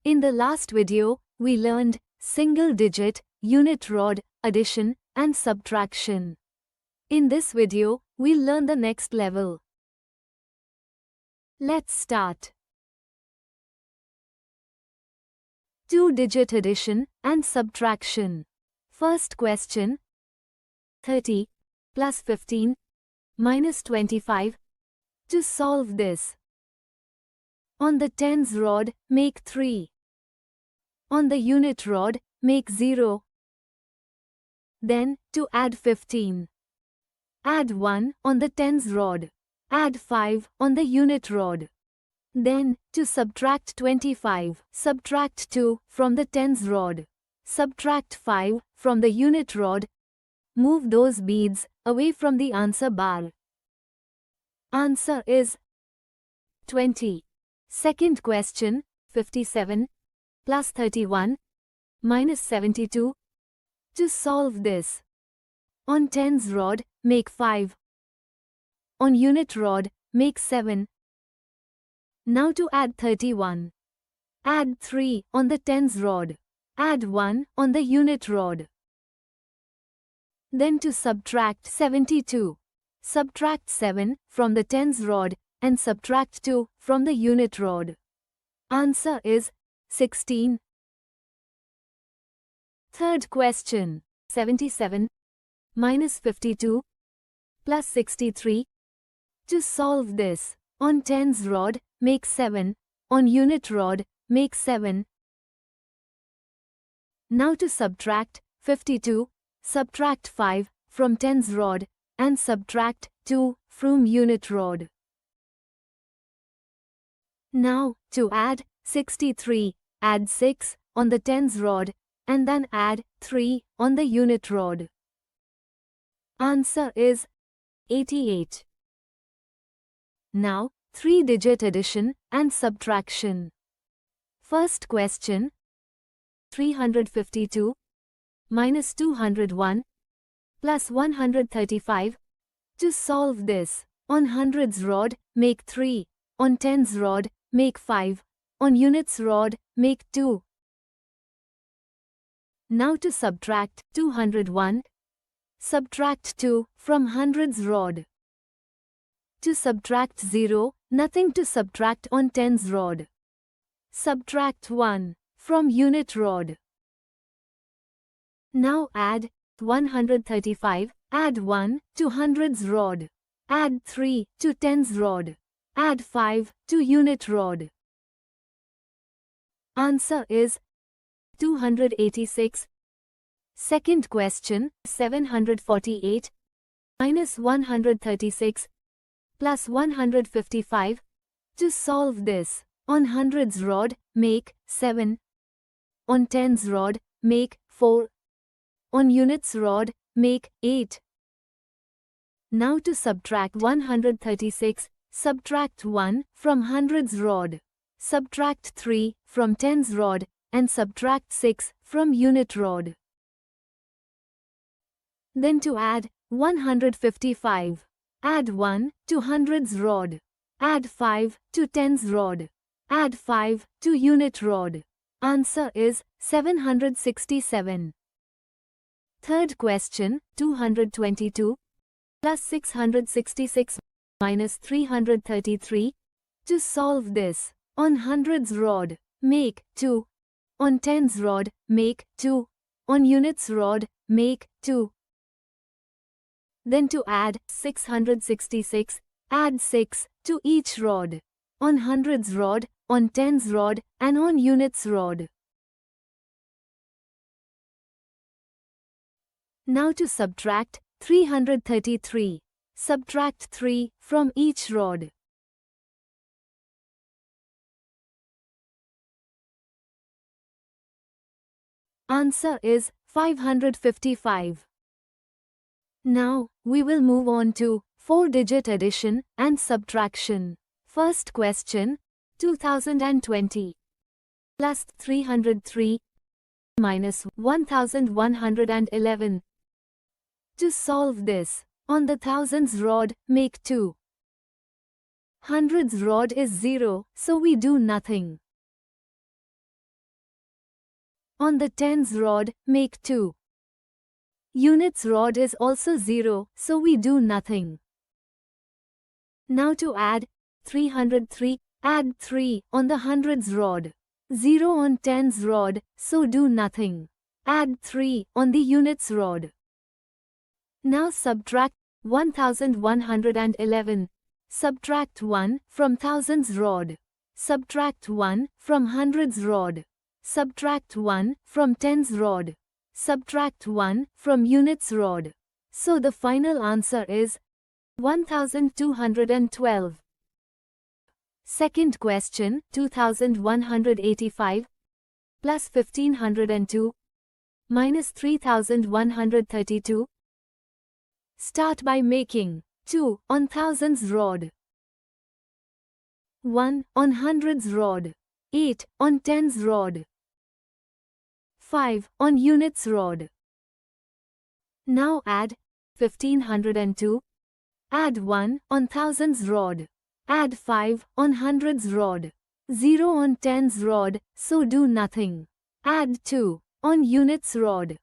In the last video, we learned single-digit, unit rod, addition, and subtraction. In this video, we'll learn the next level. Let's start. Two-digit addition and subtraction. First question. 30 plus 15 minus 25. To solve this, on the tens rod, make 3. On the unit rod, make 0. Then, to add 15. Add 1 on the tens rod. Add 5 on the unit rod. Then, to subtract 25, subtract 2 from the tens rod. Subtract 5 from the unit rod. Move those beads away from the answer bar. Answer is 20. Second question, 57 plus 31 minus 72. To solve this, on tens rod, make 5. On unit rod, make 7. Now to add 31. Add 3 on the tens rod. Add 1 on the unit rod. Then to subtract 72. Subtract 7 from the tens rod and subtract 2 from the unit rod. Answer is 16. Third question, 77 minus 52 plus 63. To solve this, on tens rod, make 7. On unit rod, make 7. Now to subtract 52, subtract 5 from tens rod and subtract 2 from unit rod. Now, to add 63, add 6 on the tens rod and then add 3 on the unit rod. Answer is 88. Now, three-digit addition and subtraction. First question, 352 minus 201 plus 135. To solve this, on hundreds rod, make 3. On tens rod, make 5. On units rod, make 2. Now to subtract 201. Subtract 2 from hundreds rod. To subtract 0, nothing to subtract on tens rod. Subtract 1 from unit rod. Now add 135, add 1 to hundreds rod. Add 3 to tens rod. Add 5 to unit rod. Answer is 286. Second question, 748 minus 136 plus 155. To solve this, on hundreds rod, make 7. On tens rod, make 4. On units rod, make 8. Now to subtract 136, subtract 1 from hundreds rod. Subtract 3 from tens rod and subtract 6 from unit rod. Then to add 155. Add 1 to hundreds rod. Add 5 to tens rod. Add 5 to unit rod. Answer is 767. Third question, 222 plus 666 minus 333. To solve this, on hundreds rod, make 2. On tens rod, make 2. On units rod, make 2. Then to add 666, add 6 to each rod. On hundreds rod, on tens rod, and on units rod. Now to subtract 333. Subtract 3 from each rod. Answer is 555. Now, we will move on to four-digit addition and subtraction. First question, 2020 plus 303 minus 1111. To solve this, on the thousands rod, make 2. Hundreds rod is 0, so we do nothing. On the tens rod, make 2. Units rod is also 0, so we do nothing. Now to add 303, add 3 on the hundreds rod. 0 on tens rod, so do nothing. Add 3 on the units rod. Now subtract 1111. Subtract 1 from thousands rod. Subtract 1 from hundreds rod. Subtract 1 from tens rod. Subtract 1 from units rod. So the final answer is 1212. Second question, 2185 plus 1502 minus 3132. Start by making 2 on thousands rod, 1 on hundreds rod, 8 on tens rod, 5 on units rod. Now add 1502, add 1 on thousands rod, add 5 on hundreds rod, 0 on tens rod, so do nothing. Add 2 on units rod.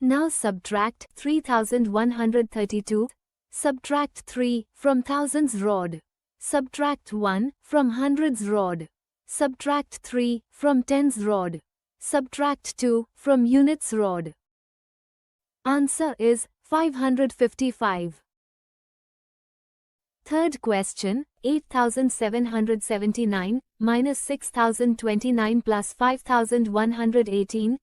Now subtract 3132, subtract 3 from thousands rod, subtract 1 from hundreds rod, subtract 3 from tens rod, subtract 2 from units rod. Answer is 555. Third question, 8779 minus 6029 plus 5118.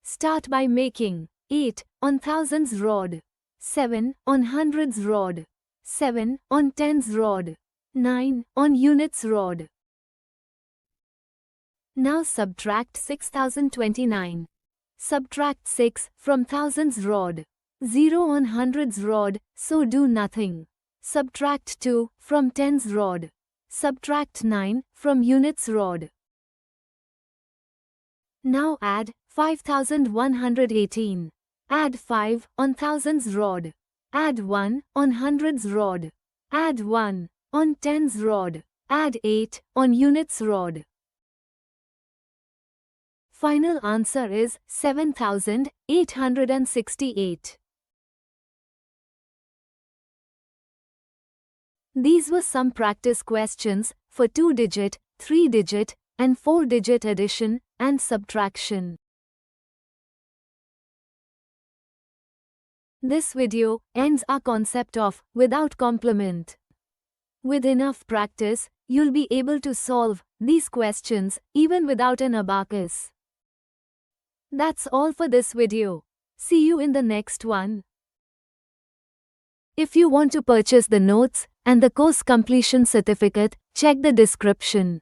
Start by making 8 on thousands rod, 7 on hundreds rod, 7 on tens rod, 9 on units rod. Now subtract 6029. Subtract 6 from thousands rod, 0 on hundreds rod, so do nothing. Subtract 2 from tens rod. Subtract 9 from units rod. Now add 5118. Add 5 on thousands rod. Add 1 on hundreds rod. Add 1 on tens rod. Add 8 on units rod. Final answer is 7868. These were some practice questions for 2-digit, 3-digit, and 4-digit addition and subtraction. This video ends our concept of without complement. With enough practice, you'll be able to solve these questions even without an abacus. That's all for this video. See you in the next one. If you want to purchase the notes and the course completion certificate, check the description.